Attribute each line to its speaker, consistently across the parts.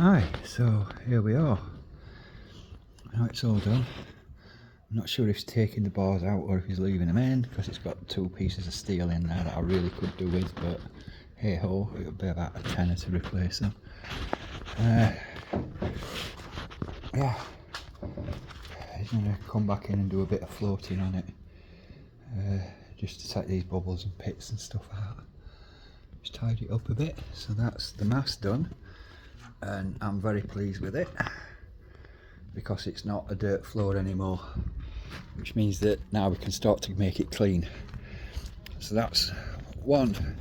Speaker 1: Hi, so here we are. Now it's all done. I'm not sure if he's taking the bars out or if he's leaving them in, because it's got two pieces of steel in there that I really could do with, but hey ho, it would be about a tenner to replace them. Yeah, he's going to come back in and do a bit of floating on it, just to take these bubbles and pits and stuff out. Just tidy it up a bit. So that's the mast done, and I'm very pleased with it because it's not a dirt floor anymore, which means that now we can start to make it clean. So that's one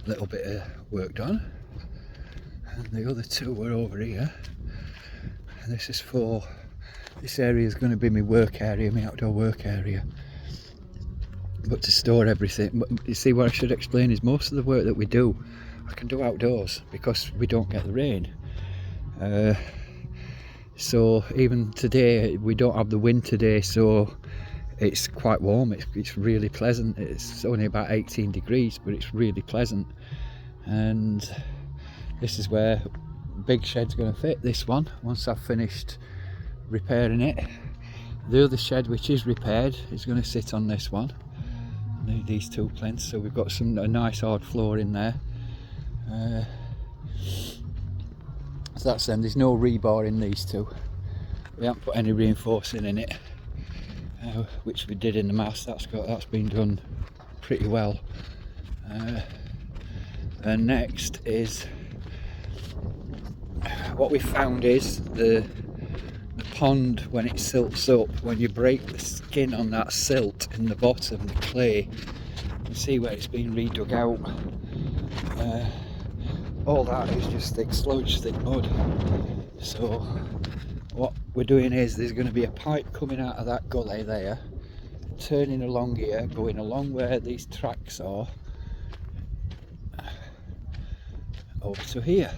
Speaker 1: little bit of work done, and the other two were over here, and this area is going to be my work area, my outdoor work area, but to store everything. But you see, what I should explain is most of the work that we do I can do outdoors because we don't get the rain. So even today we don't have the wind today, so it's quite warm. It's really pleasant. It's only about 18 degrees, but it's really pleasant. And this is where big shed's going to fit, this one, once I've finished repairing it. The other shed, which is repaired, is going to sit on this one, these two plinths. So we've got a nice hard floor in there. So that's them. There's no rebar in these two. We haven't put any reinforcing in it, which we did in the mast. That's been done pretty well. And next is what we found is the pond, when it silts up, when you break the skin on that silt in the bottom, the clay, you can see where it's been redug out. All that is just thick sludge, thick mud. So what we're doing is there's going to be a pipe coming out of that gully there, turning along here, going along where these tracks are, over to here.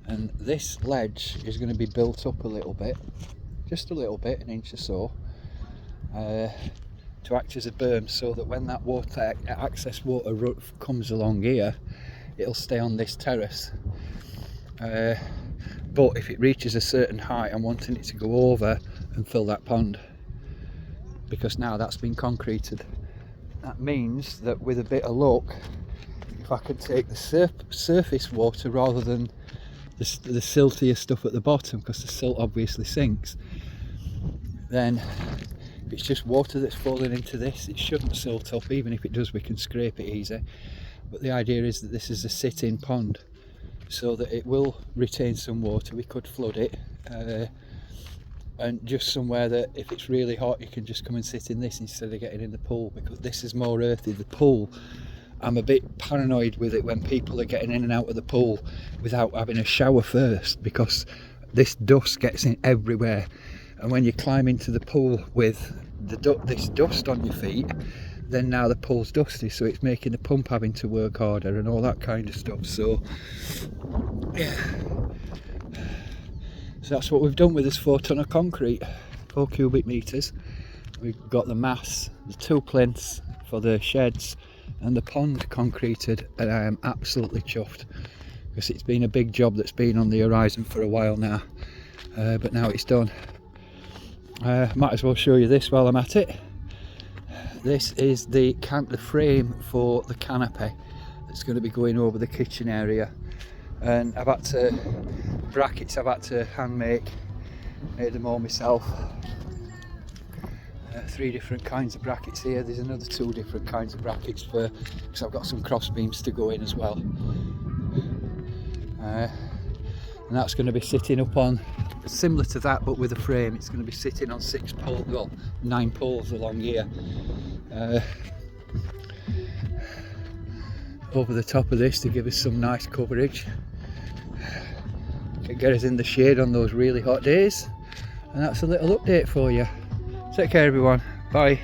Speaker 1: And this ledge is going to be built up a little bit, just a little bit, an inch or so, to act as a berm, so that when that excess water comes along here, it'll stay on this terrace. But if it reaches a certain height, I'm wanting it to go over and fill that pond, because now that's been concreted. That means that with a bit of luck, if I can take the surface water rather than the siltier stuff at the bottom, because the silt obviously sinks, then if it's just water that's falling into this, it shouldn't silt up. Even if it does, we can scrape it easy. But the idea is that this is a sit-in pond, so that it will retain some water. We could flood it, and just somewhere that if it's really hot, you can just come and sit in this instead of getting in the pool, because this is more earthy. The pool, I'm a bit paranoid with it when people are getting in and out of the pool without having a shower first, because this dust gets in everywhere, and when you climb into the pool with this dust on your feet, then now the pool's dusty, so it's making the pump having to work harder and all that kind of stuff. So yeah, so that's what we've done with this 4 ton of concrete, 4 cubic meters. We've got the mass, the 2 plinths for the sheds, and the pond concreted, and I am absolutely chuffed, because it's been a big job that's been on the horizon for a while now, but now it's done. Might as well show you this while I'm at it. This is the frame for the canopy that's going to be going over the kitchen area, and I've had to hand make, made them all myself. 3 different kinds of brackets here. There's another 2 different kinds of brackets because I've got some cross beams to go in as well. And that's going to be sitting up on, similar to that but with a frame. It's going to be sitting on 9 poles along here, over the top of this, to give us some nice coverage. Can get us in the shade on those really hot days. And that's a little update for you. Take care everyone, bye.